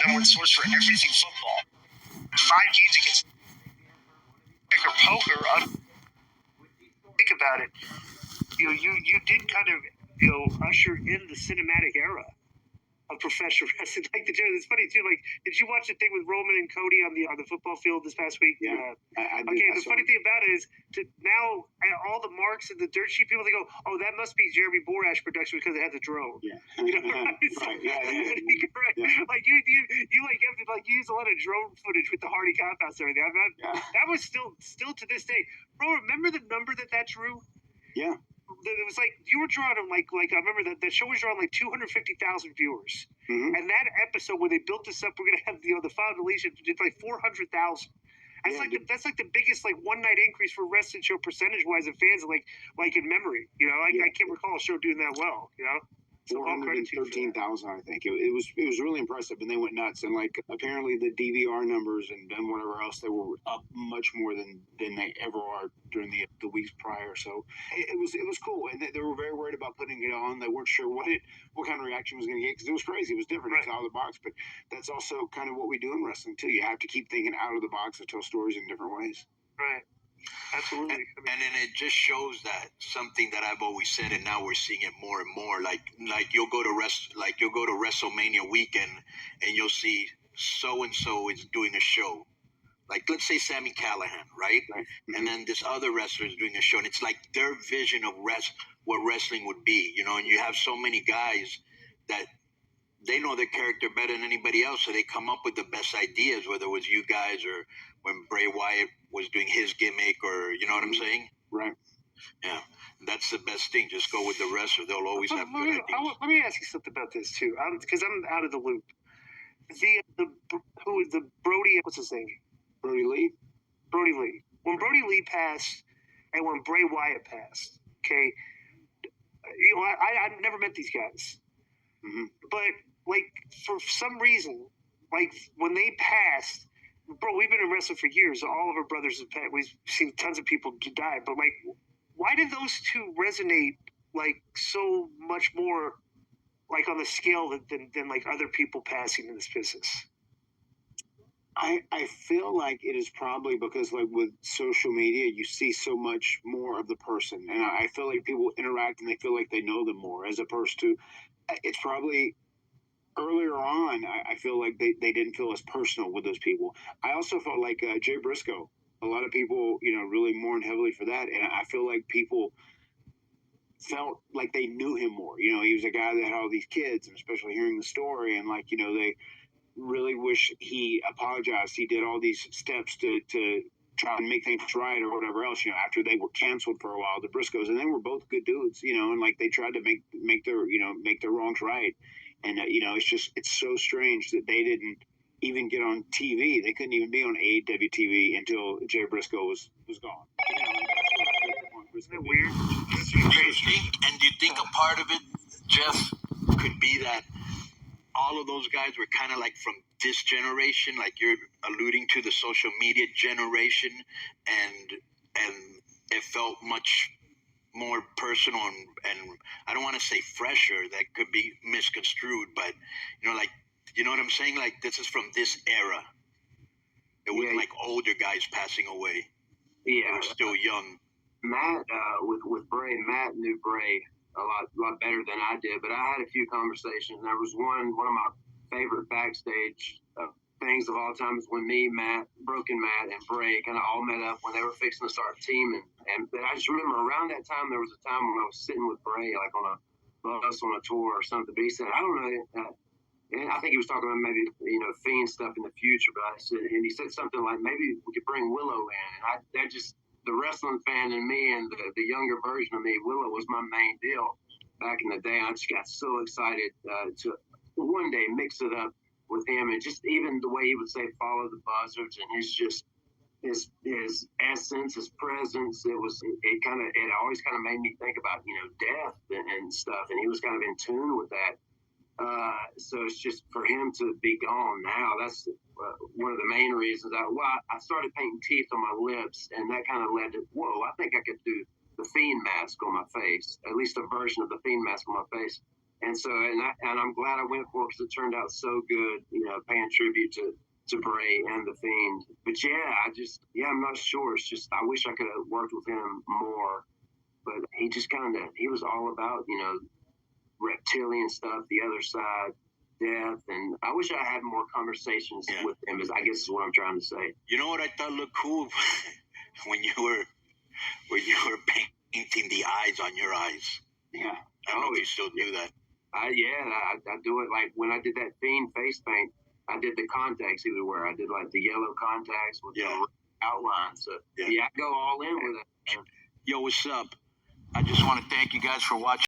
number one source for everything football. 5 games against or poker. Think about it. You did kind of usher in the cinematic era of professional wrestling. Like it's funny too. Like, did you watch the thing with Roman and Cody on the football field this past week? Yeah. The funny thing about it is now all the marks and the dirt sheet people, they go, "Oh, that must be Jeremy Borash production because it has a drone." Yeah. You know, right? Right. Yeah. Correct. Yeah. Like you use a lot of drone footage with the Hardy compounds and everything. That was still to this day, bro. Remember the number that drew? Yeah. It was like you were drawing on like I remember that the show was drawing like 250,000 viewers, and that episode where they built this up, we're gonna have the final deletion did like 400,000. That's like the biggest one night increase for wrestling show percentage wise of fans like in memory. I can't recall a show doing that well. 413,000, I think. It was really impressive, and they went nuts. And apparently the DVR numbers and whatever else, they were up much more than they ever are during the weeks prior. So it was cool, and they were very worried about putting it on. They weren't sure what kind of reaction was going to get because it was crazy. It was different. It was out of the box, but that's also kind of what we do in wrestling too. You have to keep thinking out of the box and tell stories in different ways. Right. Absolutely. And then it just shows that something that I've always said, and now we're seeing it more and more. Like you'll go to WrestleMania weekend, and you'll see so and so is doing a show. Like let's say Sami Callihan, right? Mm-hmm. And then this other wrestler is doing a show, and it's like their vision of what wrestling would be, And you have so many guys that they know their character better than anybody else, so they come up with the best ideas, whether it was you guys or when Bray Wyatt was doing his gimmick, or you know what I'm saying? Right. Yeah, that's the best thing. Just go with the wrestler; they'll always have good ideas. Let me ask you something about this too, because I'm out of the loop. The Brody, what's his name? Brody Lee. When Brody Lee passed, and when Bray Wyatt passed, okay, I've never met these guys, but for some reason, when they passed. Bro, we've been in wrestling for years. All of our brothers have passed. We've seen tons of people die. But, why did those two resonate, so much more, on the scale than other people passing in this business? I feel like it is probably because, with social media, you see so much more of the person. And I feel like people interact and they feel like they know them more, as opposed to it's probably – earlier on, I feel like they didn't feel as personal with those people. I also felt like Jay Briscoe. A lot of people, really mourned heavily for that. And I feel like people felt like they knew him more. He was a guy that had all these kids, and especially hearing the story. And, they really wish he apologized. He did all these steps to try and make things right or whatever else, after they were canceled for a while, the Briscoes. And they were both good dudes, and, they tried to make their wrongs right. And, it's so strange that they didn't even get on TV. They couldn't even be on AEW TV until Jay Briscoe was gone. Isn't it weird? Do you think a part of it, Jeff, could be that all of those guys were kind of from this generation, like you're alluding to the social media generation, and it felt much more personal and I don't want to say fresher, that could be misconstrued, but you know what I'm saying? This is from this era. It wasn't older guys passing away. Yeah, they were still young. Matt, with Bray, Matt knew Bray a lot better than I did, but I had a few conversations. There was one of my favorite backstage things of all time is when me, Broken Matt, and Bray kind of all met up when they were fixing to start teaming. And I just remember around that time, there was a time when I was sitting with Bray, on a bus on a tour or something. But he said, I don't know. And I think he was talking about maybe, Fiend stuff in the future. But he said something like, maybe we could bring Willow in. And the wrestling fan in me and the younger version of me, Willow was my main deal back in the day. I just got so excited to one day mix it up with him, and just even the way he would say follow the buzzards and his essence, his presence, it always kind of made me think about death and stuff, and he was kind of in tune with that. So it's just for him to be gone now, that's one of the main reasons. I started painting teeth on my lips, and that kind of led to, I think I could do the Fiend mask on my face, at least a version of the Fiend mask on my face. And so, and I'm glad I went for it because it turned out so good, paying tribute to Bray and the Fiend. But yeah, I'm not sure. It's just, I wish I could have worked with him more, but he just he was all about, reptilian stuff, the other side, death. And I wish I had more conversations with him, I guess is what I'm trying to say. You know what I thought looked cool when you were painting the eyes on your eyes. Yeah. I don't know if you still do that. I do it like when I did that Fiend face paint. I did the contacts he would wear. I did like the yellow contacts with the outlines. So I go all in with it. Yo, what's up? I just want to thank you guys for watching.